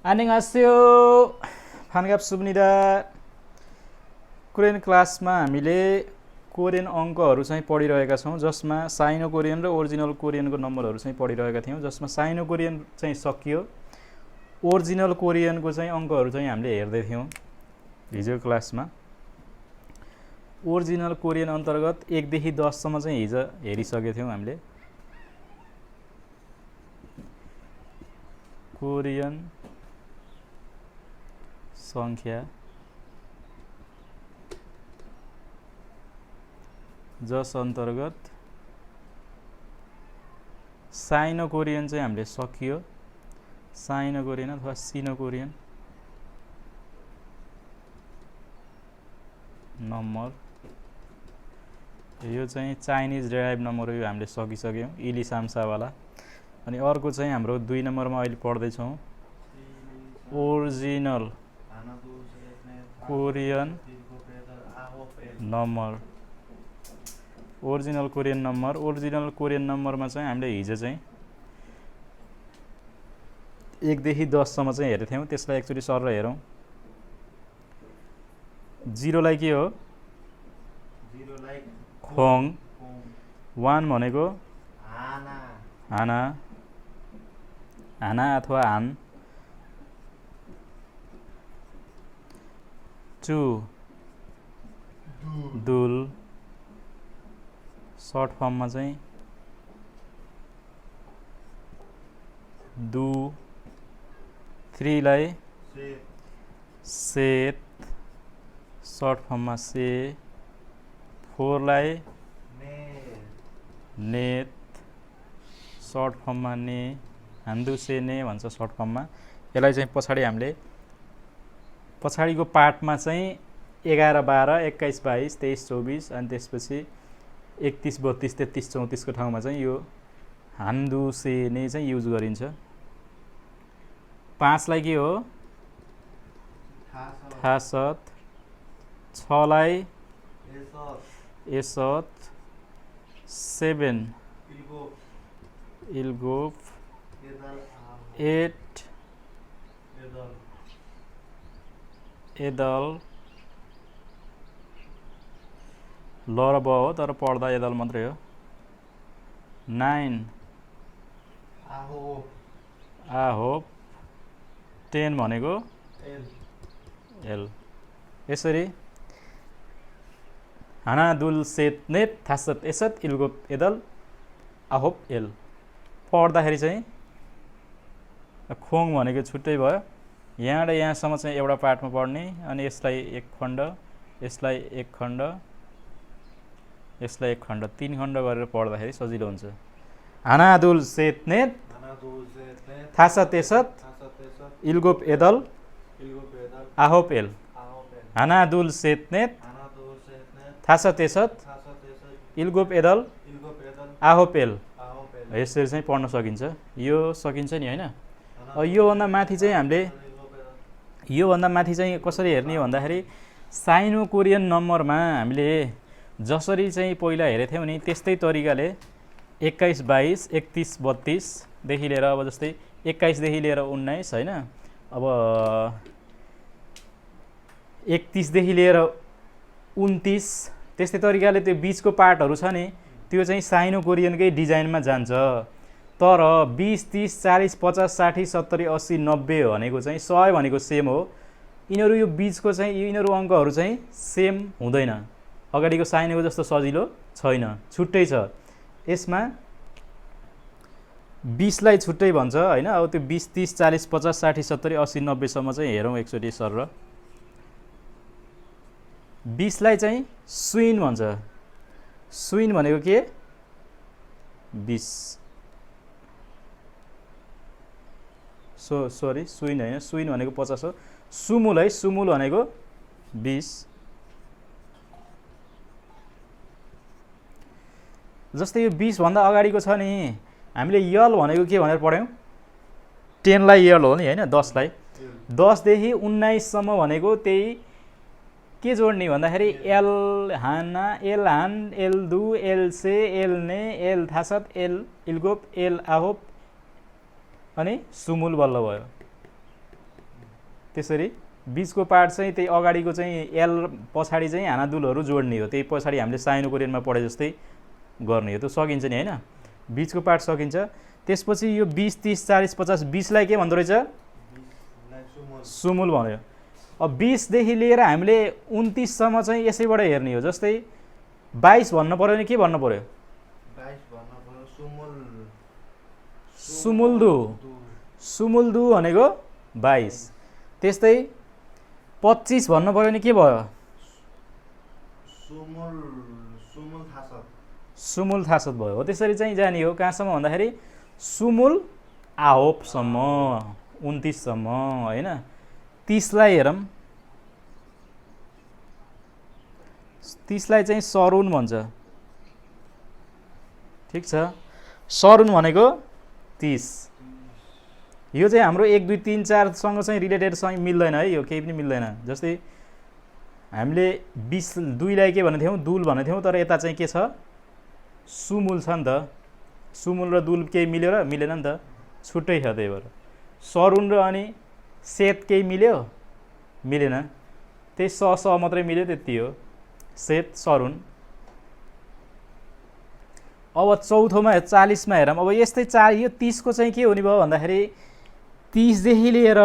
안녕하세요. 반갑습니다. Korean क्लासमा हामीले Korean अङ्कहरू चाहिँ पढिरहेका छौं जसमा साइनो कोरियन र ओरिजिनल कोरियनको नम्बरहरू चाहिँ पढिरहेका थियौं जसमा साइनो कोरियन चाहिँ सकियो ओरिजिनल कोरियनको चाहिँ अङ्कहरू चाहिँ हामीले हेर्दै थियौं हिजो क्लासमा ओरिजिनल कोरियन अन्तर्गत 1 देखि 10 सम्म चाहिँ हिजो हेरिसकेका थियौं हामीले कोरियन संख्या जस अन्तर्गत साइनो कोरियन चाहिँ हामीले सकियो साइनो कोरियन अथवा सिनो कोरियन नम्बर यो चाहिँ चाइनिज डेराइभ नम्बर हो हामीले सकिसक्यौं इली साम्सा वाला अनि अर्को चाहिँ हाम्रो 2 नम्बरमा अहिले पढ्दै छौं original Korean number original Korean नम्बरमा चाहिँ हामीले हिजो चाहिँ 1 देखि 10 सम्म चाहिँ हेरेको थियौं त्यसलाई एकचोटी सरल हेरौं 0 लाई के हो 0 लाई खोङ 1 भनेको हाना अथवा हान 2 दुल सर्ट फर्ममा चाहिँ दु 3 लाई सेत सर्ट फर्ममा से 4 लाई नेत सर्ट फर्ममा ने हान्दु से ने भन्छ सर्ट फर्ममा यसलाई चाहिँ पछाडी हामीले पछाडीको पार्टमा चाहिँ 11 12 21 22 23 24 अनि त्यसपछि 31 32 33 34 को ठाउँमा चाहिँ यो हान्दु से ने चाहिँ युज गरिन्छ 5 लाई के हो थासत 6 लाई एसत 7 इल्गोफ 8 एदल ल र ब हो तर पढ्दा एदल मात्रै हो 9 आहोप 10 भनेको एल यसरी हाना दुल सेत नेत थासत एसत इल्गोप एदल आहोप एल पढ्दाखेरि चाहिँ खोङ भनेको छुट्टै भयो यहाँबाट यहाँसम्म चाहिँ एउटा पार्टमा पढ्ने अनि यसलाई एक खण्ड यसलाई एक खण्ड यसलाई एक खण्ड 3 खण्ड गरेर पढ्दाखेरि सजिलो हुन्छ हानादुल सेतनेत थासत एसत इल्गोप एदल आहोप एल हानादुल सेतनेत थासत एसत इल्गोप एदल आहोप एल यसरी चाहिँ पढ्न सकिन्छ यो सकिन्छ नि हैन यो भन्दा माथि चाहिँ हामीले यो भन्दा माथि चाहिँ कसरी हेर्ने भन्दाखेरि साइनो कोरियन नम्बरमा हामीले जसरी चाहिँ पहिला हेरेको थियौं नि त्यस्तै तरिकाले 21 22 31 32 देखि लिएर अब जस्तै 21 देखि लिएर 19 हैन अब 31 देखि लिएर 29 त्यस्तै तरिकाले त्यो बीचको पार्टहरु छ नि त्यो चाहिँ साइनो कोरियनकै डिजाइनमा जान्छ तर 20 30 40 50 60 70 80 90 भनेको चाहिँ 100 भनेको सेम हो यिनीहरु यो बीचको चाहिँ यिनीहरु अंकहरु चाहिँ सेम हुँदैन अगाडिको साइनको जस्तो सजिलो छैन छुट्टै छ यसमा 20 लाई छुट्टै भन्छ हैन अब त्यो 20 30 40 50 60 70 80 90 सम्म चाहिँ हेरौं एकचोटी सर र 20 लाई चाहिँ स्विन भन्छ स्विन भनेको के 20 सरी स्विन हैन स्विन भनेको 50 हो सुमुल है सुमुल भनेको 20 जस्तै यो 20 भन्दा अगाडिको छ नि हामीले यल भनेको के भनेर पढ्यौं 10 लाई यल हो नि हैन 10 लाई 10 देखि 19 सम्म भनेको त्यही के जोड्ने भन्दाखेरि एल हाना एल हान एल दु एल से एल ने एल थासत एल इल्गोप एल आहोप अनि सुमुल बल्ल भयो त्यसरी बीचको पार्ट चाहिँ त्यही अगाडिको चाहिँ एल पछाडि चाहिँ हानादुलहरू जोड्ने हो, त्यही पछाडि हामीले साइनो कोरियनमा पढे जस्तै गर्ने हो। त्यो सकिन्छ नि होइन, बीचको पार्ट सकिन्छ। त्यसपछि यो 20 30 40 50 20लाई के भन्दो रहेछ, सुमुल भन्यो। अब 20 देखि लिएर हामीले 29 सम्म चाहिँ यसैबाट हेर्ने हो। जस्तै 22 भन्नु पर्यो भने के भन्नु पर्यो, 22 भन्नु पर्यो सुमुल्दु, सुमुल्दु भनेको 22। त्यस्तै 25 भन्नु पर्यो भने के भयो, सुमुल थासत भयो। हो त्यसरी चाहिँ जाने हो। कहाँसम्म भन्दाखेरि सुमुल आहोपसम्म 29 सम्म होइन। 30 लाई हेरौँ, 30 लाई चाहिँ सरुन भन्छ। ठिक छ, सरुन भनेको 30। यो चाहिँ हाम्रो 1 2 3 4 सँग चाहिँ रिलेटेडसँग मिल्दैन है, यो केही पनि मिल्दैन। जस्तै हामीले 22 लाई के भनेको थियौँ, दुल भनेको थियौँ, तर यता चाहिँ के छ, सुमुल छ नि त। सुमुल र दुल केही मिल्यो र मिलेन नि त, छुट्टै छ। त्यही भएर सरुन र अनि सेत केही मिल्यो, मिलेन, त्यही स मात्रै मिल्यो, त्यति हो, सेत सरुन। अब चौथोमा 40 मा हेरौँ। अब यस्तै यो 30 को चाहिँ के हुने भयो भन्दाखेरि 30 देखि लिएर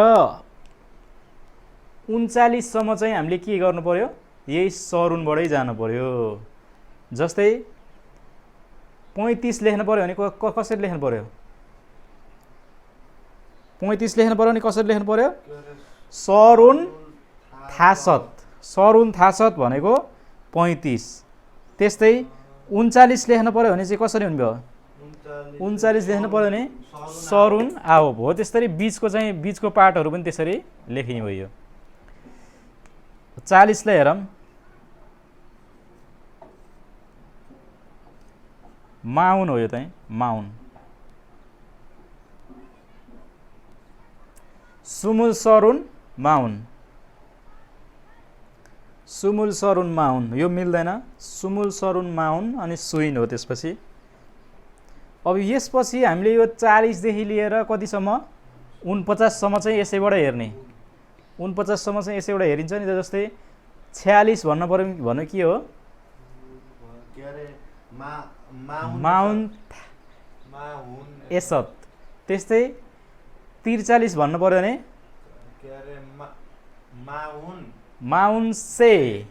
39 सम्म चाहिँ हामीले के गर्नु पर्यो, यही सरुनबाटै जानु पर्यो। जस्तै 35 लेख्नु पर्यो भने कसरी लेख्नु पर्यो, 35 लेख्नु पर्यो भने कसरी लेख्नु पर्यो, सरुन थासत, सरुन थासत भनेको 35। त्यस्तै 39 लेख्नु पर्यो भने चाहिँ कसरी हुने भयो, 39 लेख्नु पर्यो भने सरुन आहोप हो। त्यसरी बीचको चाहिँ बीचको पार्टहरू पनि त्यसरी लेखिने भयो। 40 लाई हेरौँ, माउन हो यो चाहिँ, माउन। सुमुल सरुन माउन, सुमुल सरुन माउन, यो मिल्दैन। सुमुल सरुन माउन अनि सुइन हो। त्यसपछि अब यसपछि हामीले यो 40 देखि लिएर कतिसम्म, 49 सम्म चाहिँ यसैबाट हेर्ने। 49 सम्म चाहिँ यसैबाट हेरिन्छ नि त। जस्तै 46 भन्नु पर्यो भने के हो, माउन एसत। त्यस्तै 43 भन्नु पर्यो भने माउन से,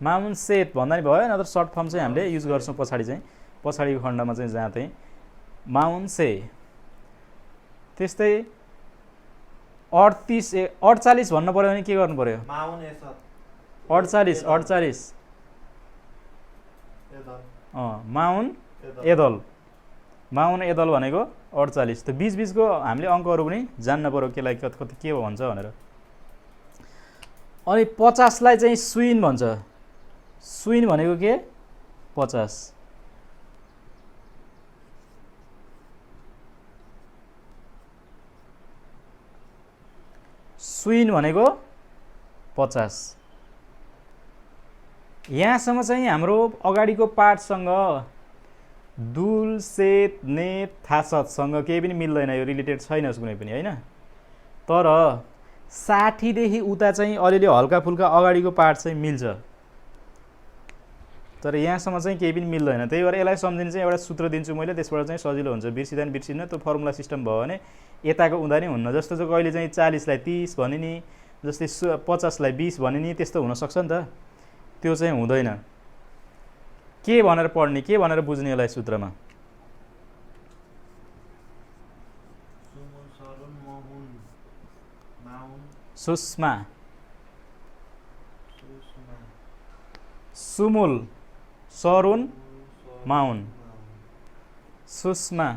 माउन सेत भन्दा नि भयो। नत्र सर्ट फर्म चाहिँ हामीले युज गर्छौँ पछाडि चाहिँ, पछाडिको खण्डमा चाहिँ जहाँ चाहिँ माउन से। त्यस्तै 48 भन्नु पर्यो भने के गर्नु पर्यो, 48 माउन एदल, माउन एदल भनेको 48। त बीचको हामीले अङ्कहरू पनि जान्न पर्यो केलाई कति के भन्छ भनेर। अनि 50 लाई चाहिँ सुइन भन्छ। सुइन भनेको के, 50। सुइन भनेको 50। यहाँसम्म चाहिँ हाम्रो अगाडिको पार्टसँग दुल सेत नेत थासतसँग केही पनि मिल्दैन, यो रिलेटेड छैन कुनै पनि होइन। तर 60 देखि उता चाहिँ अलिअलि हल्का फुल्का अगाडिको पार्ट चाहिँ मिल्छ, तर यहाँसम्म चाहिँ केही पनि मिल्दैन। त्यही भएर यसलाई सम्झिने चाहिँ एउटा सूत्र दिन्छु मैले, त्यसबाट चाहिँ सजिलो हुन्छ। बिर्सिँदा नि बिर्सिन्न, त्यो फर्मुला सिस्टम भयो भने यताको हुँदा नि हुन्न। जस्तो चाहिँ कहिले चाहिँ 40 लाई 30 भने नि, जस्तै 50 लाई 20 भने नि, त्यस्तो हुनसक्छ नि त। त्यो चाहिँ हुँदैन। के भनेर पढ्ने, के भनेर बुझ्ने यसलाई सूत्रमा, सुस्मा, सुमुल सरुन माउन, सुस्मा,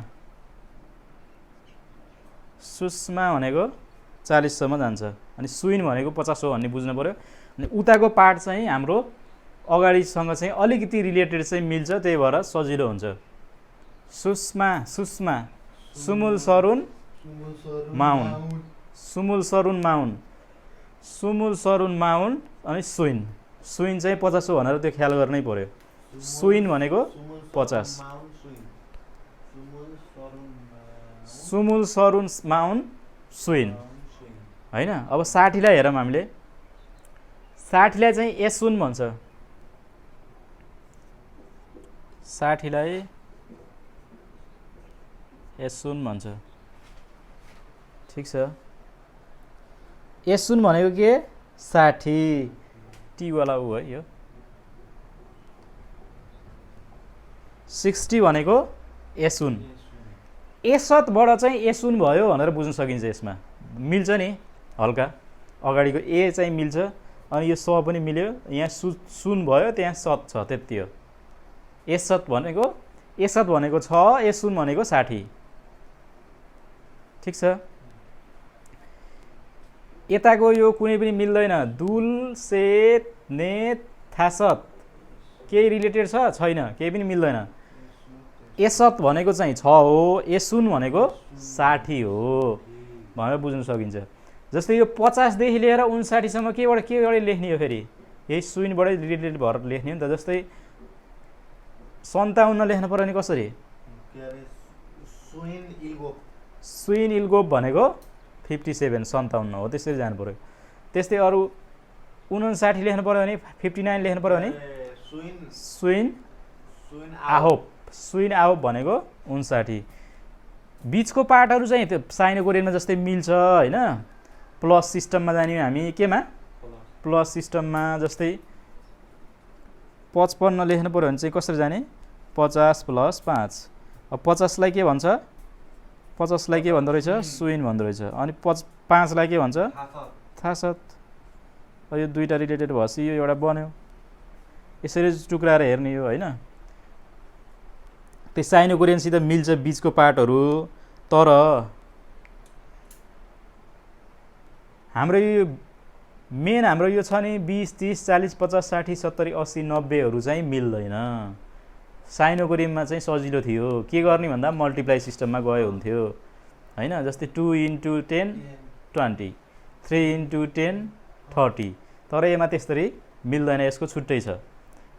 सुस्मा भनेको 40 सम्म जान्छ। अनि सुइन भनेको 50 हो भन्ने बुझ्नु पर्यो। अनि उताको पार्ट चाहिँ हाम्रो अगाडिसँग चाहिँ अलिकति रिलेटेड चाहिँ मिल्छ, त्यही भएर सजिलो हुन्छ। सुस्मा, सुस्मा, सुमुल सरुन माउन, सुमुल सरुन माउन, सुमुल सरुन माउन अनि सुइन। सुइन चाहिँ 50 हो भनेर त्यो ख्याल गर्नै पर्यो। सुइन भनेको 50, सुमुल सरुन माउन सुइन। होइन। अब 60लाई हेरौँ हामीले, 60लाई चाहिँ S1 भन्छ, 60लाई S1 भन्छ। ठिक छ, S1 भनेको के 60 टी वाला ऊ है यो, 60 भनेको S1, S7बाट चाहिँ S1 भयो भनेर बुझ्न सकिन्छ। यसमा मिल्छ नि हल्का, अगाडिको ए चाहिँ मिल्छ अनि यो स पनि मिल्यो, यहाँ सुन भयो त्यहाँ सत छ, त्यति हो। S7 भनेको S7 भनेको 6, S1 भनेको 60। ठिक छ, यताको यो कुनै पनि मिल्दैन, दुल सेत नेत थासत केही रिलेटेड छ छैन, केही पनि मिल्दैन। S7 भनेको चाहिँ 6 हो, S1 भनेको 60 हो भनेर बुझ्न सकिन्छ। जस्तै यो 50 देखि लिएर 59 सम्म केबाट लेख्ने हो, फेरि यही सुइनबाटै रिलेटेड भएर लेख्ने हो नि त। जस्तै 57 लेख्न पर्यो नि कसरी, सुइन इल्गोप भनेको 57 57 हो, त्यसरी जानु पर्यो। त्यस्तै अरू 59 लेख्नु पर्यो भने 59 लेख्नु पर्यो भने सुइन आहोप, सुइन आहोप भनेको 59। बिचको पार्टहरू चाहिँ त्यो साइनो कोरियनमा जस्तै मिल्छ होइन। प्लस सिस्टममा जाने हामी, केमा प्लस सिस्टममा, जस्तै 55 लेख्नु पर्यो भने चाहिँ कसरी जाने, 50 + 5। अब 50लाई के भन्छ, 50लाई के भन्दो रहेछ, सुइन भन्दो रहेछ। अनि 5लाई के भन्छ, थासत। यो दुईवटा रिलेटेड भएपछि यो एउटा बन्यो। यसरी टुक्राएर हेर्ने हो होइन। त्यो साइनो कोरियनसित मिल्छ बिचको पार्टहरू, तर हाम्रो यो मेन हाम्रो यो छ नि 20 30 40 50 60 70 80 90हरू चाहिँ मिल्दैन। साइनो कोरियनमा चाहिँ सजिलो थियो, के गर्ने भन्दा मल्टिप्लाई सिस्टममा गयो हुन्थ्यो होइन। जस्तै 2 × 10 20, 3 × 10 30, तर यसमा त्यसरी मिल्दैन, यसको छुट्टै छ,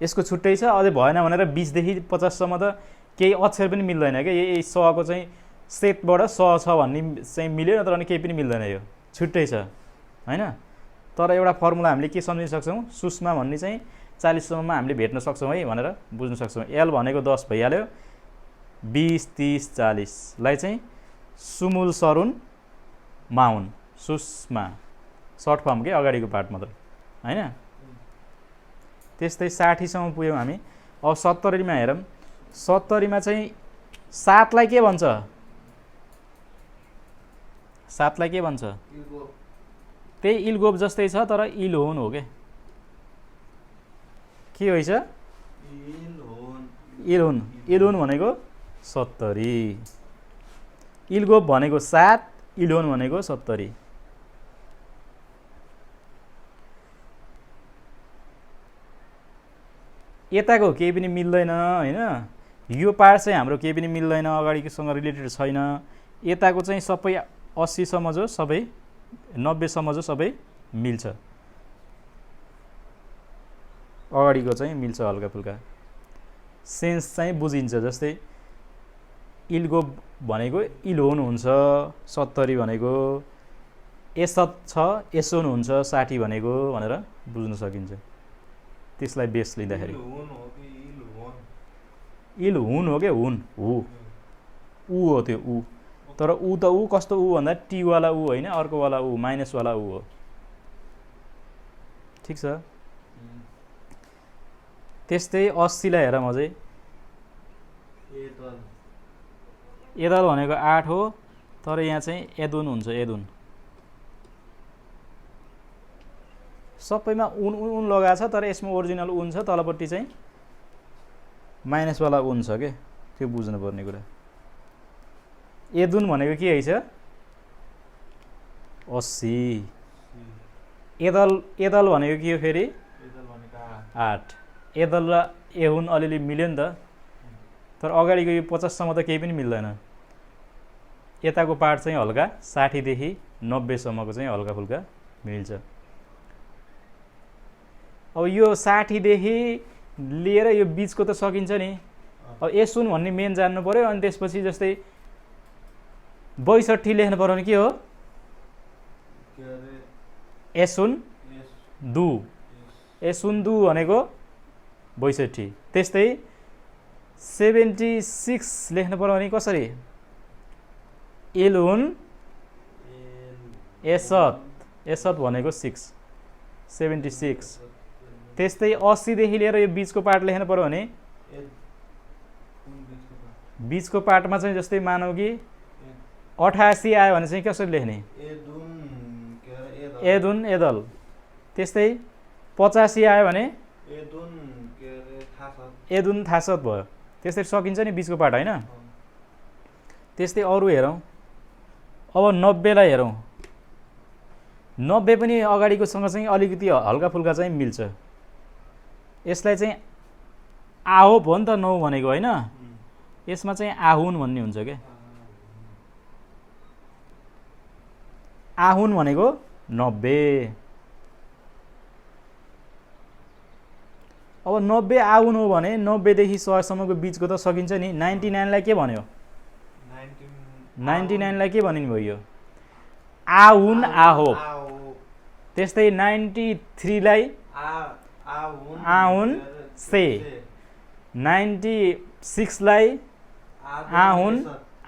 यसको छुट्टै छ। अझै भएन भनेर 20 देखि 50 सम्म त केही अक्षर पनि मिल्दैन क्या, यही सको चाहिँ सेटबाट स छ भन्ने चाहिँ मिल्यो, नत्र अनि केही पनि मिल्दैन, यो छुट्टै छ होइन। तर एउटा फर्मुला हामीले के सम्झिन सक्छौँ, सुषमा भन्ने चाहिँ 40 सम्ममा हामीले भेट्न सक्छौँ है भनेर बुझ्न सक्छौँ। एल भनेको 10 भइहाल्यो, 20 30 40 लाई चाहिँ सुमुल सरुन माउन, सुषमा सर्ट फर्म के अगाडिको पार्ट मात्र होइन। त्यस्तै 60 सम्म पुग्यौँ हामी। अब 70 मा हेरौँ, 70 मा चाहिँ 7 लाई के भन्छ, 7 लाई के भन्छ, त्यही इल्गोप जस्तै छ तर इलहोन हो के होइछ, इलहोन। इलहोन भनेको 70, इल्गोप भनेको 7, इलहोन भनेको 70। यताको केही पनि मिल्दैन होइन, यो पार्ट चाहिँ हाम्रो केही पनि मिल्दैन, अगाडिकोसँग रिलेटेड छैन। यताको चाहिँ सबै 80 सम्म जो सबै 90 सम्म जो सबै मिल्छ, अगाडिको चाहिँ मिल्छ हल्का फुल्का, सेन्स चाहिँ बुझिन्छ। जस्तै इल्गोप भनेको इलहोन हुन्छ, 70 भनेको S7 छ, S1 हुन्छ 60 भनेको भनेर बुझ्न सकिन्छ। त्यसलाई बेस लिँदाखेरि इलहुन हो क्या, हुन हु ऊ हो त्यो ऊ, तर ऊ त ऊ कस्तो ऊ भन्दा टी वाला ऊ होइन, अर्को वाला ऊ माइनस वाला ऊ हो। ठिक छ, त्यस्तै 80 लाई हेरौँ अझै, एदल भनेको 8 हो, तर यहाँ चाहिँ एदुन हुन्छ, एदुन सबैमा उन उन लगाएको छ, तर यसमा ओरिजिनल उन छ, तलपट्टि चाहिँ माइनसवाला उन छ के, त्यो बुझ्नुपर्ने कुरा। एदुन भनेको के है छ, 80। एदल एदल भनेको के हो फेरि, 8। एदल र एहुन अलिअलि मिल्यो नि त, तर अगाडिको यो 50 सम्म त केही पनि मिल्दैन। यताको पार्ट चाहिँ हल्का 60 देखि 90 सम्मको चाहिँ हल्का फुल्का मिल्छ। अब यो 60 देखि लिएर यो बीचको त सकिन्छ नि। अब S1 भन्ने मेन जान्नु पर्यो, अनि त्यसपछि जस्तै 62 लेख्नु पर्यो भने के हो, के अरे एसुन दु एसुन दु भनेको 62। त्यस्तै 76 लेख्नु पर्यो भने कसरी एलुन एसत एसत भनेको 6 76। त्यस्तै 80 देखि लिएर यो बीचको पार्ट लेख्नु पर्यो भने बीचको पार्टमा चाहिँ जस्तै मानौ कि 88 आयो भने चाहिँ कसरी लेख्ने एदुन एदल। त्यस्तै 85 आयो भने एदुन थासत भयो। त्यसरी सकिन्छ नि बीचको पार्ट हैन। त्यस्तै अरु हेरौँ। अब 90 लाई हेरौँ। 90 पनि अगाडिको सँग चाहिँ अलिकति हल्का फुल्का चाहिँ मिल्छ। यसलाई चाहिँ आहोप हो नि त 9 भनेको हैन। यसमा चाहिँ आहुन भन्ने हुन्छ के। आहुन भनेको 90। अब 90 आहुन हो भने 90 देखि 100 सम्मको बीचको त सकिन्छ नि। 99 लाई के भन्यो 99 लाई के भनिनु भयो आहुन आहोप। त्यस्तै 93 लाई आहुन से 96 लाई आहुन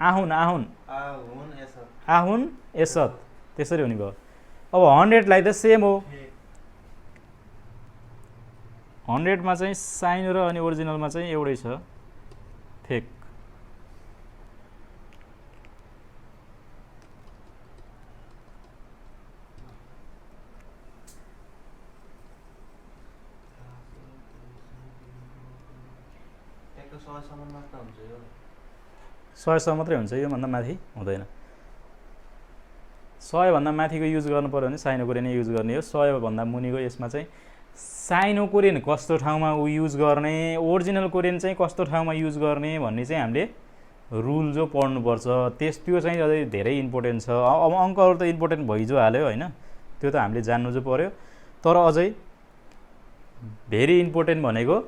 आहुन आहुन आहुन एसत। त्यसरी हुने भयो। अब 100 लाई त सेम हो। 100 मा चाहिँ साइनो र अनि ओरिजिनलमा चाहिँ एउटै छ फेक। एक 100 सम्म मात्र हुन्छ यो। 100 सम्म मात्रै हुन्छ, यो भन्दा माथि हुँदैन। 100 भन्दा माथिको युज गर्नु पर्यो भने साइनो कोरियन युज गर्ने हो। 100 भन्दा मुनिको यसमा चाहिँ साइनो कोरियन कस्तो ठाउँमा युज गर्ने, ओरिजिनल कोरियन चाहिँ कस्तो ठाउँमा युज गर्ने भन्ने चाहिँ हामीले रुल जो पढ्नुपर्छ। त्यो चाहिँ अझै धेरै इम्पोर्टेन्ट छ। अब अङ्कहरू त इम्पोर्टेन्ट भइजो हाल्यो हैन, त्यो त हामीले जान्नु जो पर्यो। तर अझै भेरी इम्पोर्टेन्ट भनेको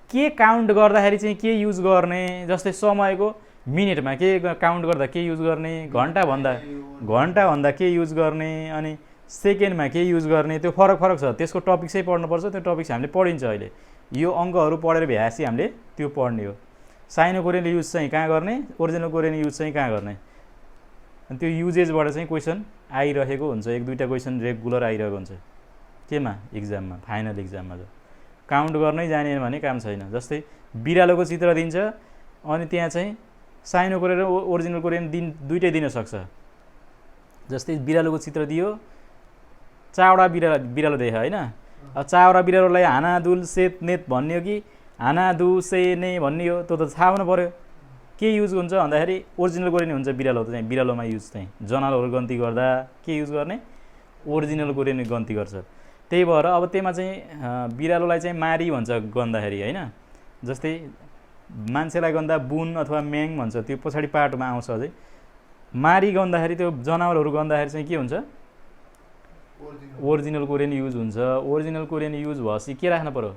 के काउन्ट गर्दाखेरि चाहिँ के युज गर्ने। जस्तै समयको मिनेटमा के काउन्ट गर्दा के युज गर्ने, घन्टा भन्दा के युज गर्ने, अनि सेकेन्डमा के युज गर्ने, त्यो फरक छ। त्यसको टपिक चाहिँ पढ्नुपर्छ। त्यो टपिक हामीले पढिन्छ अहिले। यो अङ्कहरू पढेर भ्याएपछि हामीले त्यो पढ्ने हो। साइनो कोरियन युज चाहिँ कहाँ गर्ने, ओरिजिनल कोरियन युज चाहिँ कहाँ गर्ने। अनि त्यो युजेजबाट चाहिँ क्वेसन आइरहेको हुन्छ। एक दुईवटा क्वेसन रेगुलर आइरहेको हुन्छ। केमा इक्जाममा, फाइनल इक्जाममा जो काउन्ट गर्नै जानेन भने काम छैन। जस्तै बिरालोको चित्र दिन्छ अनि त्यहाँ चाहिँ साइनो कोरियन र ओरिजिनल कोरियन दुईटै दिन सक्छ। जस्तै बिरालोको चित्र दियो, चावडा बिरालो देख्यो हैन। अब चावडा बिरालोलाई हाना दुल सेत नेत भन्ने हो कि हाना दु से ने भन्ने हो, त्यो त थाहा हुनु पर्यो। के युज हुन्छ भन्दाखेरि ओरिजिनल कोरियन हुन्छ। बिरालो चाहिँ बिरालोमा युज चाहिँ जनावरहरू गन्ती गर्दा के युज गर्ने, ओरिजिनल कोरियन गन्ती गर्छ। त्यही भएर अब त्यसमा चाहिँ बिरालोलाई चाहिँ मारी भन्छ गन्दाखेरि हैन। जस्तै मान्छेलाई गन्दा बुन अथवा म्याङ भन्छ, त्यो पछाडि पार्टमा आउँछ। अझै मारी गन्दाखेरि त्यो जनावरहरू गन्दाखेरि चाहिँ के हुन्छ, ओरिजिनल कोरियन युज हुन्छ। ओरिजिनल कोरियन युज भएपछि के राख्नु पर्यो,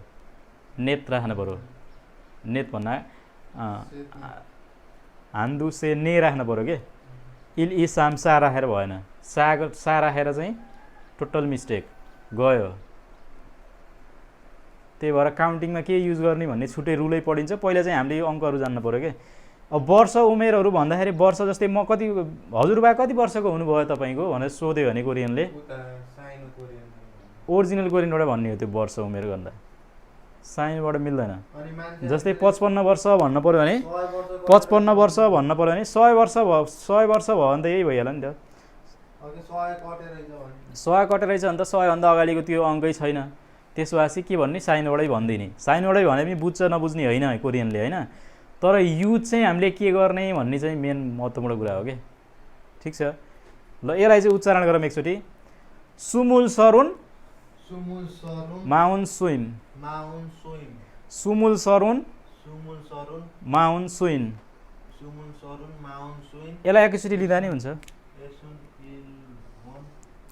नेत राख्नु पर्यो। नेत भन्दा हान्दु से ने राख्नु पर्यो के। इल इ साम सा राखेर भएन। सा राखेर चाहिँ टोटल मिस्टेक गयो। त्यही भएर काउन्टिङमा के युज गर्ने भन्ने छुट्टै रुलै पढिन्छ। पहिला चाहिँ हामीले यो अङ्कहरू जान्नु पर्यो के। अब वर्ष उमेरहरू भन्दाखेरि वर्ष जस्तै म कति, हजुरबा कति वर्षको हुनुभयो तपाईँको भनेर सोध्यो भने कोरियनले ओरिजिनल कोरियनबाट भन्ने हो त्यो वर्ष उमेर गर्दा। साइनबाट मिल्दैन। जस्तै 55 वर्ष भन्नु पर्यो भने 55 वर्ष भन्नु पर्यो भने 100 वर्ष भयो भने त यही भइहाल्यो नि त। 100 कटेर रहेछ भने त 100 भन्दा अगाडिको त्यो अङ्कै छैन। त्यसो भएपछि के भन्ने, साइनबाटै भनिदिने। साइनबाटै भने पनि बुझ्छ नबुझ्ने होइन कोरियनले हैन। तर युज चाहिँ हामीले के गर्ने भन्ने चाहिँ मेन महत्त्वपूर्ण कुरा हो के। ठिक छ। ल यसलाई चाहिँ उच्चारण गरौँ एकचोटि। सुमुल सरुन माउन सुइन, सुमुल सरुन माउन सुइन। यसलाई एकचोटि लिँदा नि हुन्छ।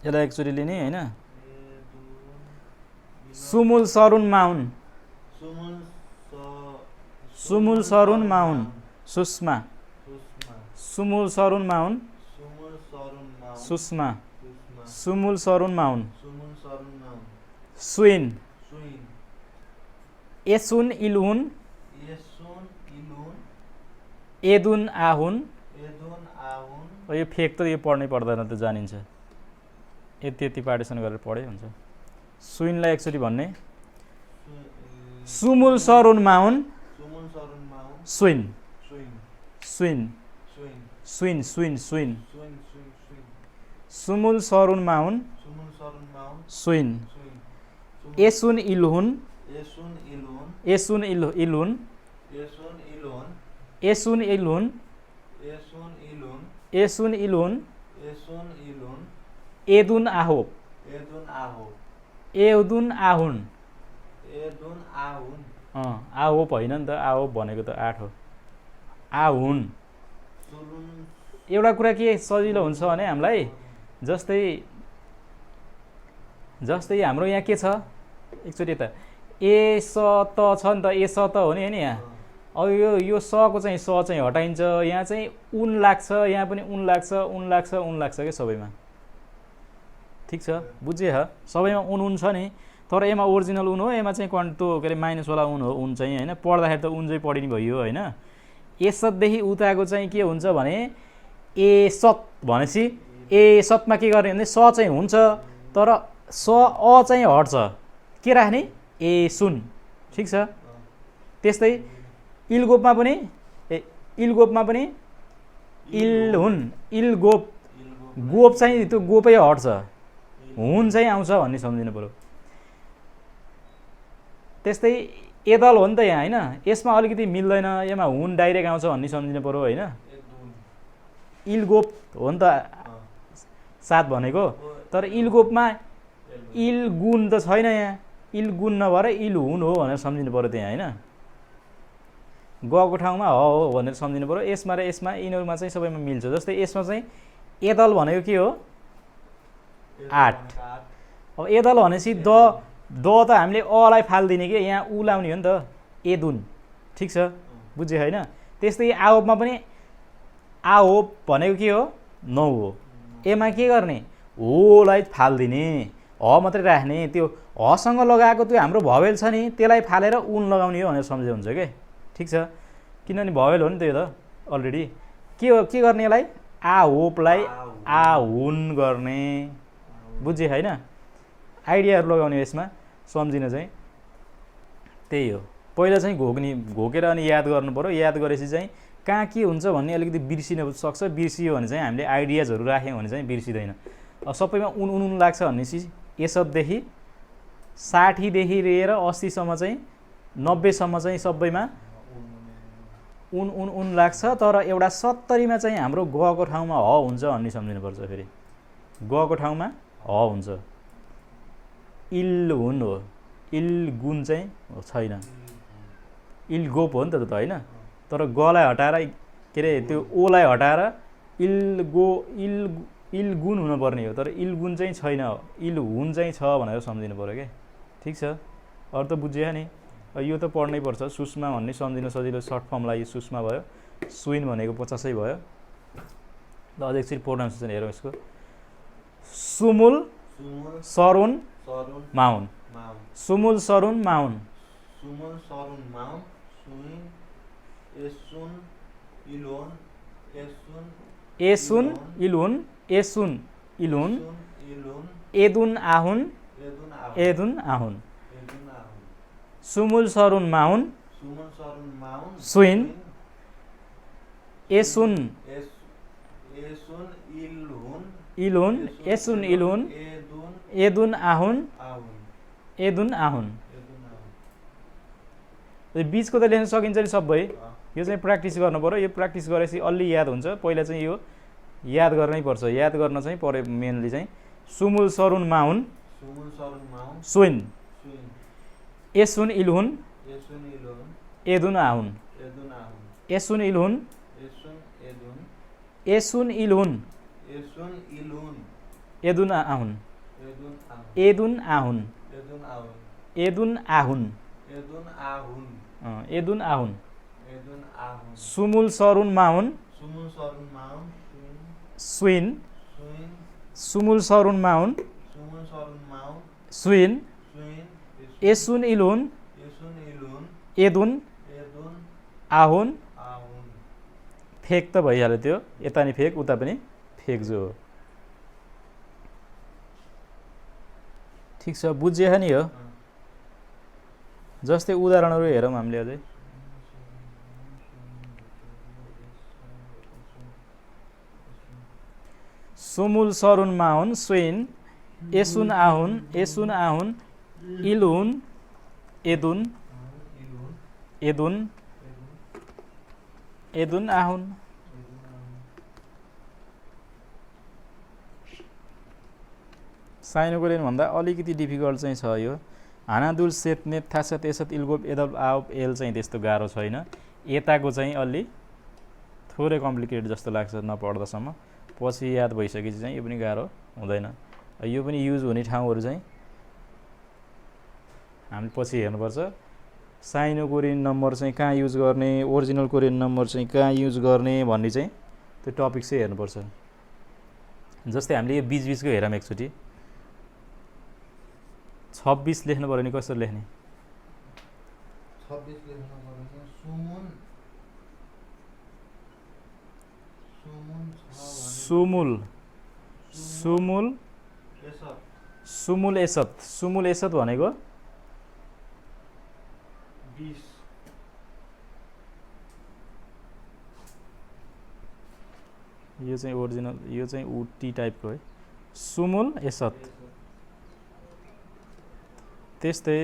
यसलाई एकचोटि लिने हैन। सुमुल सरुन माउन, सुमुल सरुन माउन सुषमा, सुमुल सरुन माउन सुषमा। सुमुल सरुन माउन सुमुल सरुन माउन सुइन सुइन एसुन इलहुन एसुन इलुन एदुन आहुन एदुन आहुन यो फेक त यो पढ्नै पर्दैन त जानिन्छ यति यति पार्टिसन गरेर पढे हुन्छ सुइनलाई एकचोटि भन्ने सुमुल सरुन माउन सुमुल सरुन माउन सुइन सुइन सुइन सुइन सुइन सुइन सुइन सुइन सुइन सुइन सुमुल सरुन माउन सुमुल सरुन माउन सुइन सुइन एसुन इलहुन एसुन इलुन एसुन इलहुन एसुन इलुन एसुन इलहुन एसुन इलुन एसुन इलहुन एसुन इलुन एदुन आहोप एदुन आहो एदुन आहुन एदुन आहुन आहोप होइन नि त आहोप भनेको त 8 हो आहुन सुरुन एउटा कुरा के सजिलो हुन्छ भने हामीलाई जस्तै हाम्रो यहाँ के छ एकचोटि त ए स त छ नि त ए स त हो नि हैन यहाँ अब यो स को चाहिँ स चाहिँ हटाइन्छ यहाँ चाहिँ उन लाग्छ यहाँ पनि उन लाग्छ के सबैमा ठीक छ बुझे ह सबैमा उन छ नि तर एमा ओरिजिनल उन हो एमा चाहिँ त्यो के अरे माइनस वाला उन हो उन चाहिँ हैन पढ्दाखेरि त उन चाहिँ पढिने भयो हैन एसतदेखि उताको चाहिँ के हुन्छ भने ए सत भनेपछि ए सतमा के गर्ने भने स चाहिँ हुन्छ तर स अ चाहिँ हट्छ के राख्ने ए सुन ठीक छ त्यस्तै इलगोपमा पनि इलहुन इलगोप गोप चाहिँ त्यो गोपै हट्छ हुन चाहिँ आउँछ भन्ने सम्झिनु पर्यो त्यस्तै एदल हो नि त यहाँ हैन यसमा अलिकति मिल्दैन यसमा हुन डाइरेक्ट आउँछ भन्ने सम्झिनु पर्यो हैन इलगोप हो नि त सात भनेको तर इलगोपमा इलगुन त छैन यहाँ इलगुन नभएर इलहुन हो भनेर सम्झिनु पर्यो त्यहाँ हैन गको ठाउँमा हो भनेर सम्झिनु पर्यो यसमा र यसमा यिनीहरुमा चाहिँ सबैमा मिल्छ जस्तै यसमा चाहिँ एदल भनेको के हो 8 अब एदल भनेपछि द त हामीले अ लाई फाल्दिने के यहाँ उ लाउने हो नि त एदुन ठीक छ बुझे हैन त्यस्तै आहोपमा पनि आहोप भनेको के हो 9 हो एमा के गर्ने हो लाई फाल्दिने ह मात्रै राख्ने त्यो ह सँग लगाएको त्यो हाम्रो भवेल छ नि त्यसलाई फालेर उन लगाउने हो भनेर सम्झे हुन्छ के ठीक छ किनभने भवेल हो नि त्यो त अलरेडी के गर्ने यसलाई आहोपलाई आहुन गर्ने बुझे हैन आइडियाहरु लगाउने यसमा सम्झिन चाहिँ त्यही हो पहिला चाहिँ घोकेर अनि याद गर्नु पर्यो याद गरेपछि चाहिँ कहाँ के हुन्छ भन्ने अलिकति बिर्सिन सक्छ बिर्सियो भने चाहिँ हामीले आइडियाजहरु राख्यौं भने चाहिँ बिर्सिदैन अब सबैमा उन लाग्छ भनेपछि यसदेखि 60 देखि लिएर 80 सम्म चाहिँ 90 सम्म चाहिँ सबैमा उन लाग्छ तर एउटा 70 मा चाहिँ हाम्रो ग को ठाउँमा ह हुन्छ भन्ने सम्झिनु पर्छ फेरि ग को ठाउँमा ह हुन्छ इल हुन हो इल गुण चाहिँ छैन इल गोप हो नि त हैन तर गलाई हटाएर के रे त्यो ओ लाई हटाएर इल गुण हुन पर्ने हो तर इल गुण चाहिँ छैन इल हुन चाहिँ छ भनेर सम्झिनु पर्यो के ठीक छ अरु त बुझ्यो नि यो त पढ्नै पर्छ सुषमा भन्ने सम्झिन सजिलो सर्ट फर्मलाई यो सुषमा भयो सुइन भनेको 50 भयो ल अझै एकचोटि प्रोनाउन्सिएसन हेरौँ यसको सुमुल सरुन माउन सुमुल सरुन माउन सुइन एसुन इलुन एसुन इलुन एदुन आहुन सुमुल सरुन माउन सुइन एसुन इलुन एसुन इलुन एदुन आहुन यो बीचको त लेख्न सकिन्छ नि सबै यो चाहिँ प्र्याक्टिस गर्नु पर्यो यो प्र्याक्टिस गरेपछि अलि याद हुन्छ पहिला चाहिँ यो याद गर्नै पर्छ याद गर्न चाहिँ पर्यो मेनली चाहिँ सुमुल सरुन माउन सुइन एसुन इलहुन एदुन आहुन एसुन इलहुन एदुन आहुन एदुन आहुन सुमुल सरुन माउन सुइन सुमुल सरुन माउन सुमुल सरुन माउन सुइन सुइन एसुन इलुन एसुन इलुन एदुन एदुन आहुन आहुन फेक त भइहाल्यो त्यो यता नि फेक उता पनि फेक जो हो ठिक छ बुझ्यो नि हो जस्तै उदाहरणहरू हेरौँ हामीले अझै सुमुल सरुन माहुन सुइन एसुन आहुन इलुन एदुन एदुन आहुन साइनोकोरियन भन्दा अलिकति डिफिकल्ट चाहिँ छ यो हानादुल सेतनेत थासा तेसत इल्गोप एदल आओप एल चाहिँ त्यस्तो गाह्रो छैन यताको चाहिँ अलि थोरै कम्प्लिकेटेड जस्तो लाग्छ नपढ्दासम्म पछि याद भइसकेपछि चाहिँ यो पनि गाह्रो हुँदैन यो पनि युज हुने ठाउँहरू चाहिँ हामीले पछि हेर्नुपर्छ साइनो कोरियन नम्बर चाहिँ कहाँ युज गर्ने ओरिजिनल कोरियन नम्बर चाहिँ कहाँ युज गर्ने भन्ने चाहिँ त्यो टपिक चाहिँ हेर्नुपर्छ जस्तै हामीले यो बीचबीचको हेरौँ एकचोटि 26 लेख्नु पर्यो नि कसरी लेख्ने 26 लेख्नु पर्यो सुमुन सुमुल सुमुल सुमुल एसत सुमुल एसत भनेको 20 यो चाहिँ ओरिजिनल यो चाहिँ उटी टाइपको है सुमुल एसत त्यस्तै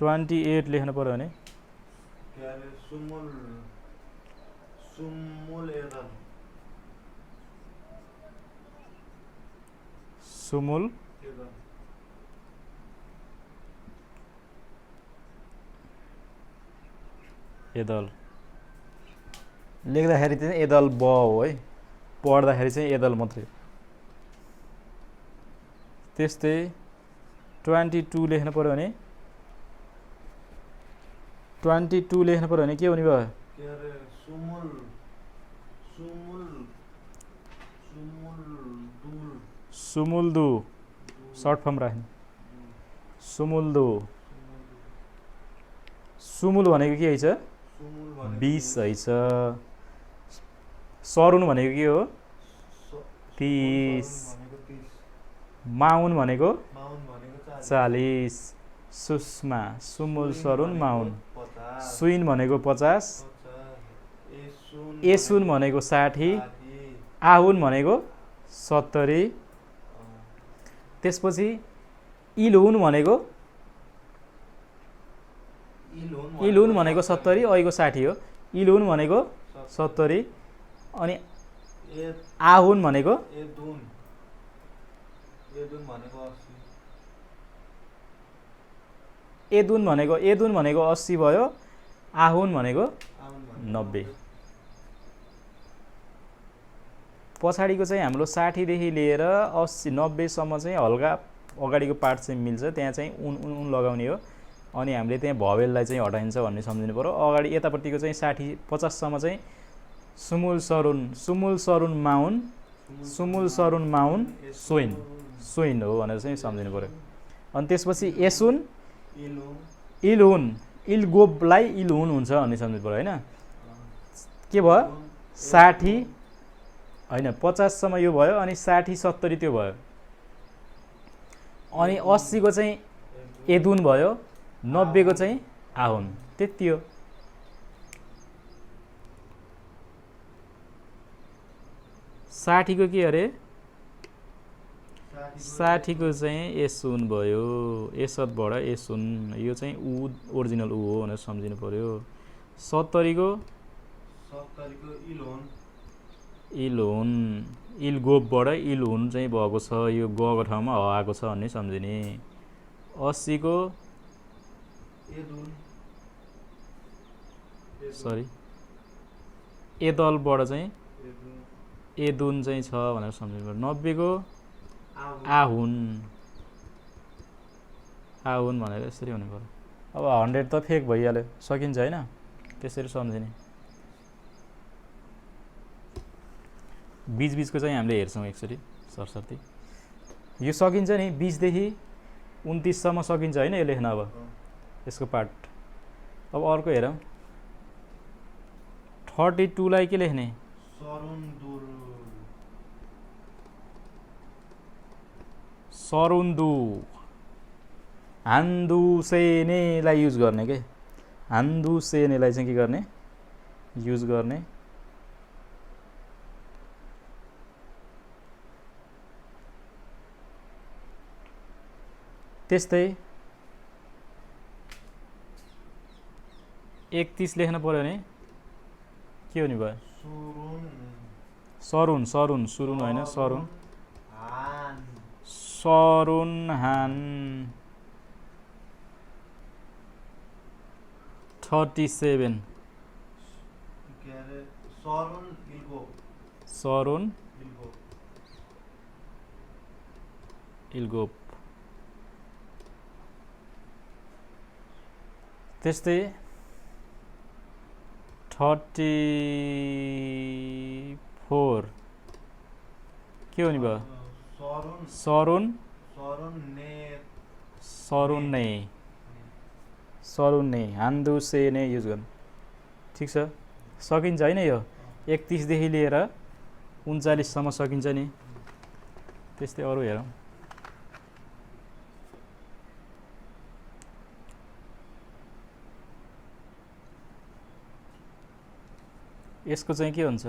28 लेख्नु पर्यो भने सुमुल सुमुल एदल सुमुल एदल लेख्दाखेरि चाहिँ एदल ब हो है पढ्दाखेरि चाहिँ एदल मात्रै त्यस्तै 22 लेख्नु पर्यो भने 22 लेख्नु पर्यो भने के हुने भयो सुमुल सुमुल सुमुल दुल सुमुल्दु सर्ट फर्म राख्ने सुमुल्दु सुमुल भनेको के है 20 है सरुन भनेको के हो 30 माउन भनेको 40 सुस्मा सुमुल सरुन माउन सुइन भनेको 50 एसुन भनेको 60 आहुन भनेको 70 त्यसपछि इलुन भनेको 70 अहिलेको 60 हो इलुन भनेको 70 अनि आहुन भनेको एदुन भनेको 80 भयो आहुन भनेको 90 पछाडिको चाहिँ हाम्रो 60 देखि लिएर 80 90 सम्म चाहिँ हल्का अगाडिको पार्ट चाहिँ मिल्छ त्यहाँ चाहिँ उन लगाउने हो अनि हामीले त्यहाँ भवेललाई चाहिँ हटाइन्छ भन्ने सम्झिनु पर्यो अगाडि यतापट्टिको चाहिँ 60 50 सम्म चाहिँ सुमुल सरुन माउन सुइन हो भनेर चाहिँ सम्झिनु पर्यो अनि त्यसपछि एसुन इलुन इलगोबलाई इलुन हुन्छ भन्ने सम्झिनु पर्यो हैन के भयो 60 हैन 50 सम्म यो भयो अनि 60 70 त्यो भयो अनि 80 को चाहिँ एदुन भयो 90 को चाहिँ आहुन त्यति हो 60 को के अरे 60 को चाहिँ एसुन भयो एसतबाट एसुन यो चाहिँ उ ओरिजिनल उ हो भनेर सम्झिनु पर्यो 70 को इलुन इलगोबबाट इलुन चाहिँ भएको छ यो गको ठाउँमा ह आएको छ भन्ने सम्झिने 80 को एदलबाट चाहिँ एदुन चाहिँ छ भनेर सम्झिनु पर्यो 90 को आहुन भनेर यसरी हुनु पर्यो अब 100 त फेक भइहाल्यो सकिन्छ हैन त्यसरी सम्झिने बीचबीचको चाहिँ हामीले हेर्छौँ एकचोटि 67 यो सकिन्छ नि 20 देखि 29 सम्म सकिन्छ हैन यो लेख्न अब यसको पार्ट अब अर्को हेरौँ 32 लाई के लेख्ने सरुन्दु हान्दुसेनेलाई युज गर्ने के हान्दुसेनेलाई चाहिँ के गर्ने युज गर्ने त्यस्तै 31 लेख्न पर्यो भने के हुने भयो सरुन सरुन सुरुन होइन सरुन सरुन हान 37 सरुन इल्गोप त्यस्तै 34 के हुने भयो सरुन सरुन्ने हान्दुसेने युज गर्नु ठिक छ सकिन्छ हैन यो 31 देखि लिएर 39 सम्म सकिन्छ नि त्यस्तै अरु हेरौँ यसको चाहिँ के हुन्छ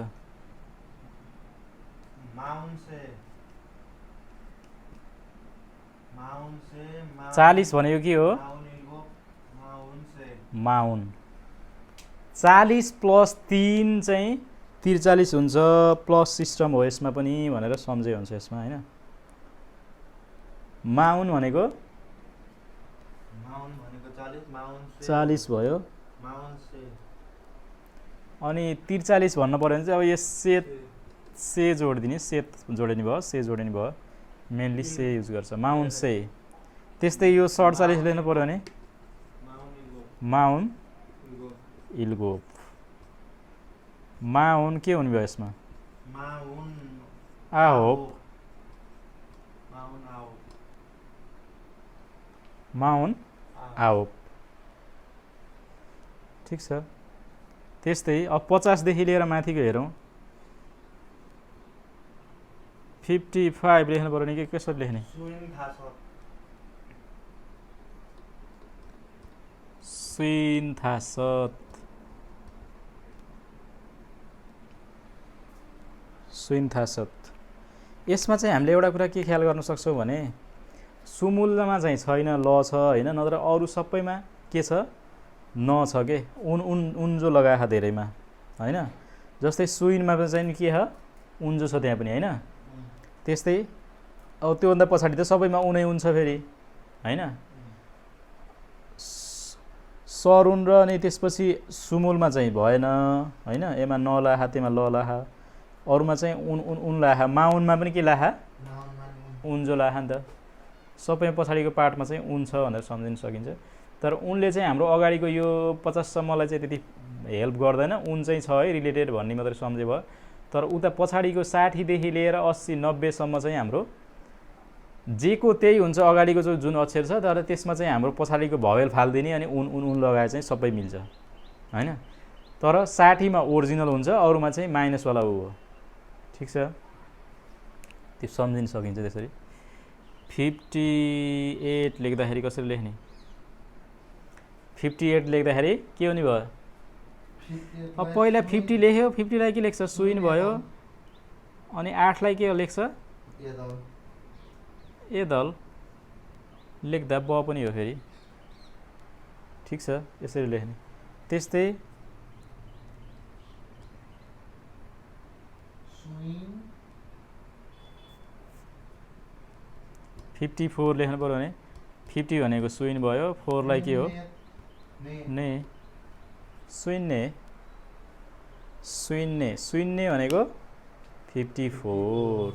40 भनेको के हो माउन 40 प्लस 3 चाहिँ 43 हुन्छ प्लस सिस्टम हो यसमा पनि भनेर सम्झे हुन्छ यसमा हैन माउन भनेको 40 भयो अनि 43 भन्नु पर्यो भने चाहिँ अब यो से जोडिदिने से जोडिने भयो मेनली से युज गर्छ माउन से त्यस्तै यो 47 लेख्नु पर्यो भने माउन इल्गोप माउन के हुने भयो यसमा आहोप माउन आहोप ठिक छ त्यस्तै अब 50 देखि लिएर माथिको हेरौँ 55 लेख्नु पर्यो नि के कसरी लेख्ने सुइन्थासत यसमा चाहिँ हामीले एउटा कुरा के ख्याल गर्न सक्छौँ भने सुमूल्यमा चाहिँ छैन ल छ हैन नत्र अरु सबैमा के छ न छ के उन्जो लगाए धेरैमा हैन जस्तै सुइनमा चाहिँ के छ उन्जो छ त्यहाँ पनि हैन त्यस्तै अब त्यो भन्दा पछाडी त सबैमा उनै हुन्छ फेरि हैन सरुन र अनि त्यसपछि सुमूलमा चाहिँ भएन हैन एमा न लाहा त्यसमा ल लाहा अरुमा चाहिँ उन लाहा माउनमा पनि के लाहा उन्जो लाहा नि त सबै पछाडीको पार्टमा चाहिँ उन छ भनेर सम्झिन सकिन्छ तर उनले चाहिँ हाम्रो अगाडिको यो 50 सम्मलाई चाहिँ त्यति हेल्प गर्दैन उन चाहिँ छ है रिलेटेड भन्ने मात्र सम्झे भयो तर उता पछाडीको 60 देखि लिएर 80 90 सम्म चाहिँ हाम्रो जेको त्यही हुन्छ अगाडिको जुन अक्षर छ तर त्यसमा चाहिँ हाम्रो पछाडीको भवेल फाल्दिने अनि उन लगाए चाहिँ सबै मिल्छ हैन तर 60 मा ओरिजिनल हुन्छ अरुमा चाहिँ माइनस वाला उ हो ठीक छ त्यो सम्झिन सकिन्छ त्यसरी 58 लेख्दाखेरि कसरी लेख्ने 58 लेख्दाखेरि के हुने भयो अब पहिला 50 लेख्यो 50 लाई के लेख्छ सुइन भयो अनि 8 लाई के लेख्छ एदल लेख्दा ब पनि हो फेरि ठीक छ यसरी लेख्ने त्यस्तै 54 लेख्नु पर्यो भने 50 भनेको सुइन भयो 4 लाई के हो ने सुइन्ने भनेको 54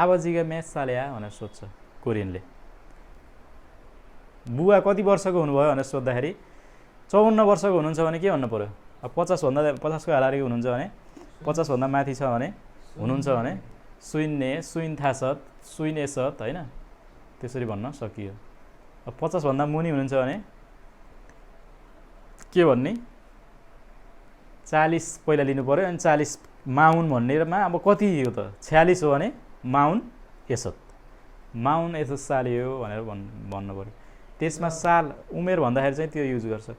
आवाजीका म्याच साल्या भनेर सोध्छ कोरियनले बुवा कति वर्षको हुनुभयो भनेर सोद्धाखेरि 54 वर्षको हुनुहुन्छ भने के भन्नु पर्यो अब 50 को हारारीको हुनुहुन्छ भने 50 भन्दा माथि छ भने हुनुहुन्छ भने सुइन्ने सुइन थासत सुइन एसत हैन त्यसरी भन्न सकियो। अब 50 भन्दा मुनि हुनुहुन्छ भने के भन्ने 40 पहिला लिनु पर्यो अनि 40 माउन भन्नेमा अब कति हो त 46 हो भने माउन एसत माउन एसत साल हो भनेर भन्नु पर्यो। त्यसमा साल उमेर भन्दाखेरि चाहिँ त्यो युज गर्छ।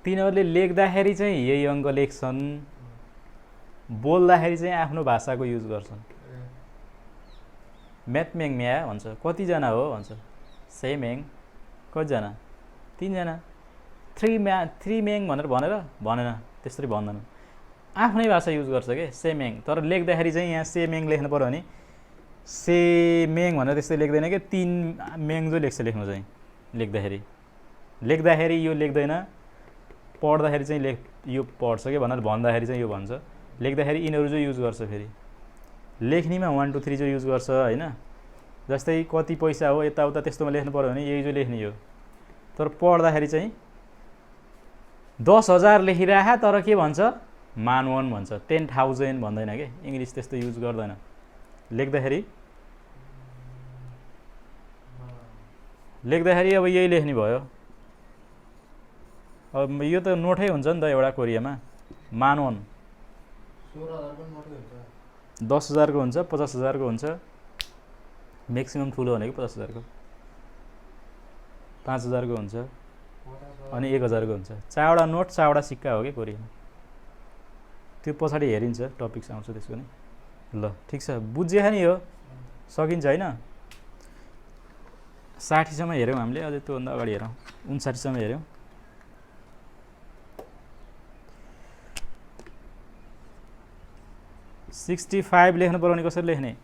तिनीहरूले लेख्दाखेरि चाहिँ यही अङ्क लेख्छन्, बोल्दाखेरि चाहिँ आफ्नो भाषाको युज गर्छन्। म्याथम्याङ म्या भन्छ कतिजना हो भन्छ सेम्याङ कतिजना 3 जना 3 म्याङ भनेर भनेन त्यसरी भन्दैन आफ्नै भाषा युज गर्छ के सेम्याङ। तर लेख्दाखेरि चाहिँ यहाँ सेम्याङ लेख्नु पर्यो भने सेम्याङ भनेर त्यस्तै लेख्दैन के 3 म्याङ जो लेख्छ लेख्नु चाहिँ लेख्दाखेरि यो लेख्दैन पढ्दाखेरि चाहिँ यो पढ्छ के भनेर भन्दाखेरि चाहिँ यो भन्छ लेख्दाखेरि यिनीहरू जो युज गर्छ। फेरि लेख्नेमा 1 2 3 जो युज गर्छ हैन जस्तै कति पैसा हो यताउता त्यस्तोमा लेख्नु पर्यो भने यही जो लेख्ने हो। तर पढ्दाखेरि चाहिँ 10,000 लेखिराखा तर के भन्छ मानवन भन्छ 10,000 भन्दैन के इङ्ग्लिस त्यस्तो युज गर्दैन। लेख्दाखेरि अब यही लेख्ने भयो। अब यो त नोटै हुन्छ नि त एउटा कोरियामा मानवन 10,000 को हुन्छ 50,000 को हुन्छ म्याक्सिमम ठुलो भनेको 50,000 को 5,000 को हुन्छ अनि 1,000 को हुन्छ। चारवटा नोट चारवटा सिक्का हो कि कोरियामा। त्यो पछाडि हेरिन्छ टपिक्स आउँछ त्यसको नि। ल ठिक छ बुझ्यो नि यो सकिन्छ हैन। 60 सम्म हेर्यौँ हामीले अझै त्योभन्दा अगाडि हेरौँ 59 सम्म हेर्यौँ। $65 लेख्नु पर्यो भने कसरी लेख्ने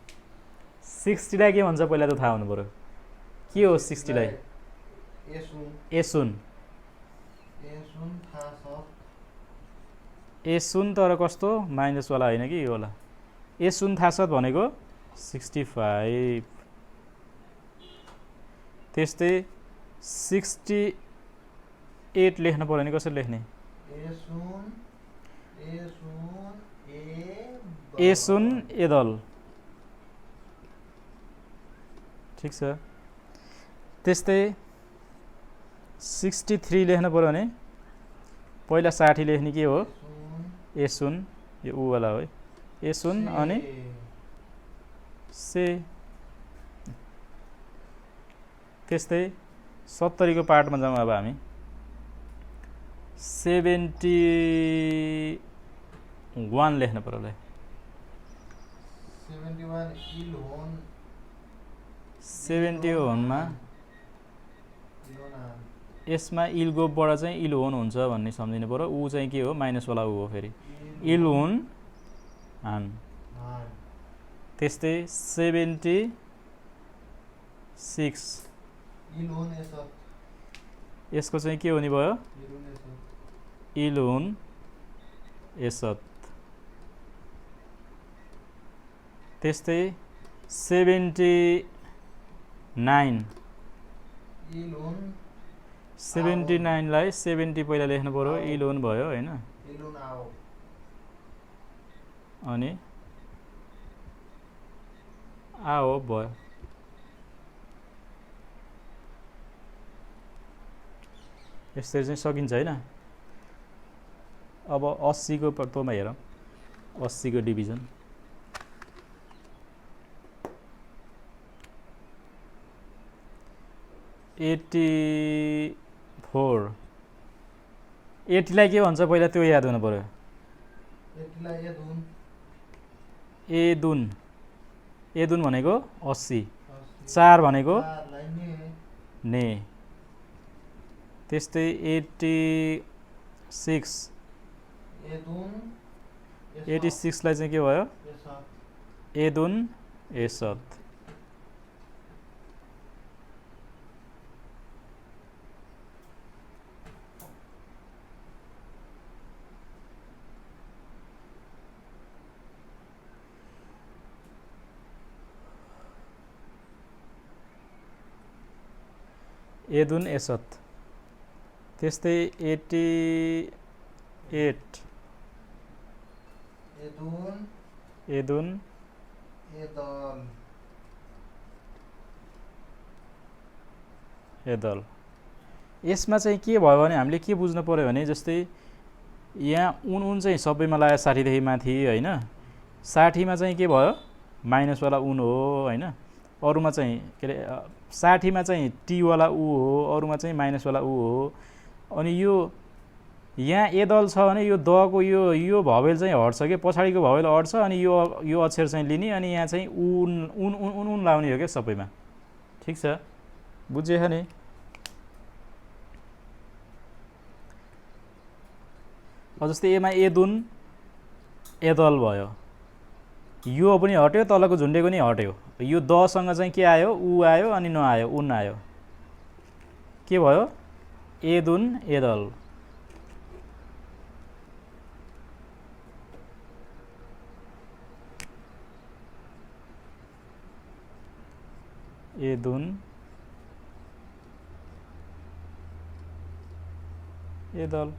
60 लाई के भन्छ पहिला त थाहा हुनु पर्यो के हो 60 लाई एसुन तर कस्तो माइनस वाला हैन कि यो वाला एसुन थासत भनेको 65। त्यस्तै 68 लेख्नु पर्यो भने कसरी लेख्ने एसुन एदल ठिक छ। त्यस्तै 63 लेख्नु पर्यो भने पहिला 60 लेख्ने के हो एसुन यो उ वाला हो एसुन अनि से। त्यस्तै 70 को पार्टमा जाउँ अब हामी 71 लेख्नु पर्यो ल 71 मा यसमा इलगोबाट चाहिँ इलहोन हुन्छ भन्ने सम्झिनु पर्यो। ऊ चाहिँ के हो माइनस वाला ऊ हो फेरि इलहोन हान। त्यस्तै 76 यसको चाहिँ के हुने भयो इलहोन एसत। त्यस्तै 79 लाई 70 पहिला लेख्नु पर्यो इलोन भयो हैन अनि आओ भयो। यसरी चाहिँ सकिन्छ हैन। अब 80 को तोमा हेरौँ 80 को डिभिजन 84 80 लाई के भन्छ पहिला त्यो याद हुनु पर्यो एदुन भनेको 80 4 भनेको ने। त्यस्तै 86 लाई चाहिँ के भयो एदुन एसत। एदुन एसत। त्यस्तै 85 8 एदुन एदुन एदल एदल। यसमा चाहिँ के भयो भने हामीले के बुझ्नु पर्यो भने जस्तै यहाँ उन चाहिँ सबैमा लाग्यो 60 देखि माथि हैन, 60 मा चाहिँ के भयो माइनस वाला उन हो हैन, अरुमा चाहिँ के अरे 60 मा चाहिँ टी वाला उ हो, अरुमा चाहिँ माइनस वाला उ हो। अनि यो यहाँ एदल छ भने यो दको यो भवेल चाहिँ हट्छ के, पछाडिको भवेल हट्छ अनि यो अक्षर चाहिँ लिने अनि यहाँ चाहिँ उन उन उन उन लाउने हो क्या सबैमा। ठीक छ, बुझ्यो नि। जस्तै एमा एदुन एदल भयो, यो पनि हट्यो तलको झुन्डेको नि हट्यो, यो दसँग चाहिँ के आयो उ आयो अनि नआयो उन आयो, के भयो एदुन एदल। एदुन एदल,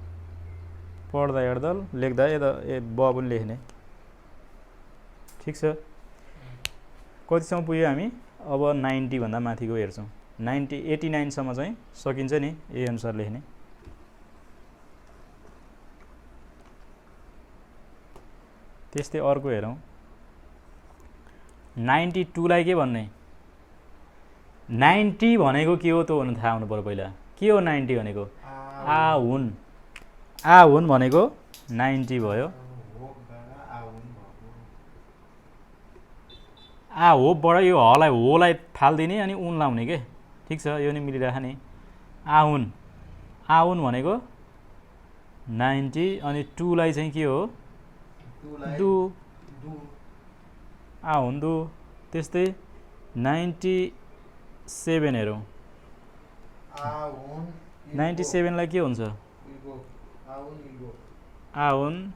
पढ्दा एडदल, लेख्दा ब पनि लेख्ने। ठिक छ, कतिसम्म पुग्यो हामी अब 90 भन्दा माथिको हेर्छौँ। 89 सम्म चाहिँ सकिन्छ नि यही अनुसार लेख्ने। त्यस्तै अर्को हेरौँ, 92 लाई के भन्ने, 90 भनेको के हो त भन्नु थाहा हुनु पर्यो पहिला। के हो 90 भनेको, आहुन, आहुन भनेको 90 भयो। आ होबाट यो हलाई होलाई फाल्दिने अनि उन लाउने के। ठिक छ, यो नि मिलिरहेको नि। आहुन, आहुन भनेको 90 अनि 2 लाई चाहिँ के हो दु, आहुन दु। त्यस्तै 97 हेरौँ, 97 लाई के हुन्छ आहुन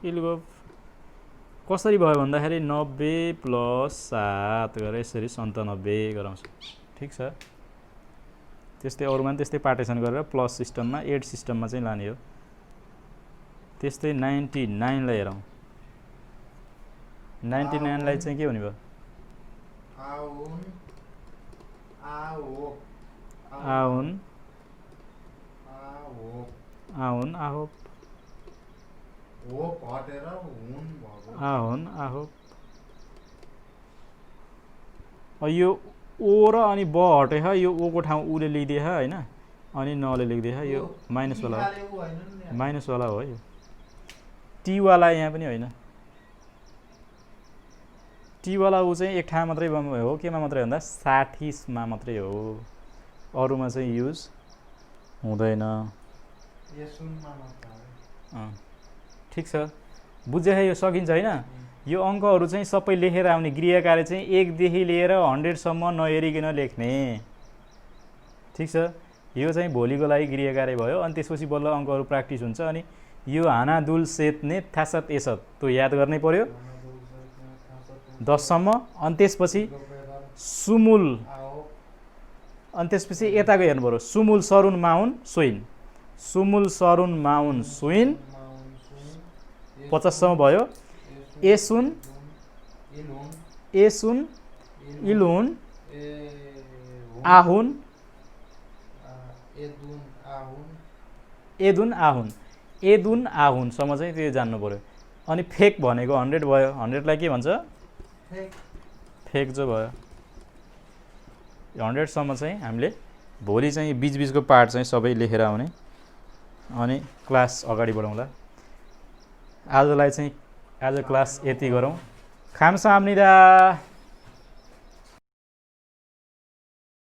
इल्गो। कसरी भयो भन्दाखेरि 90 + 7 गरेर यसरी 97 गराउँछ। ठिक छ, त्यस्तै अरूमा पनि त्यस्तै पार्टिसन गरेर प्लस सिस्टममा 8 सिस्टममा चाहिँ लाने हो। त्यस्तै 99 लाई हेरौँ, 99 लाई चाहिँ के हुने भयो आहुन आहुन आहोप, आहुन आहोप। यो ओ र अनि ब हटे यो ओ को ठाउँ उले लेखिदिए हैन, अनि नले लेखिदिए यो माइनस वाला हो, माइनस वाला हो यो। टी वाला यहाँ पनि होइन, टी वाला ऊ चाहिँ एक ठाउँ मात्रै हो, केमा मात्रै भन्दा 60 मा मात्रै हो, अरूमा चाहिँ युज हुँदैन। ठिक छ, बुझ्यो यो सकिन्छ हैन। यो अङ्कहरू चाहिँ सबै लेखेर आउने, गृह कार्य चाहिँ 1 देखि लिएर 100 सम्म नहेरिकन लेख्ने। ठिक छ, यो चाहिँ भोलिको लागि गृह कार्य भयो। अनि त्यसपछि बल्ल अङ्कहरू प्र्याक्टिस हुन्छ। अनि यो हाना दुल सेत्ने थासत एसत त्यो याद गर्नै पर्यो 10 सम्म। अनि त्यसपछि सुमुल, अनि त्यसपछि यताको हेर्नु पर्यो, सुमुल सरुन माउन सोइन, सुमुल सरुन माउन सोइन 50 सम्म भयो। एसुन एसुन इलुन आहुन एदुन आहुन, एदुन आहुन सम्म चाहिँ त्यो जान्नु पर्यो। अनि फेक भनेको 100 भयो, 100 लाई के भन्छ फेक जो भयो। 100 सम्म चाहिँ हामीले भोलि चाहिँ बीचबीचको पार्ट चाहिँ सबै लेखेर आउने, अनि क्लास अगाडि बढाउँला। आजलाई चाहिँ आज क्लास यति गरौँ। खामसाम्निदा।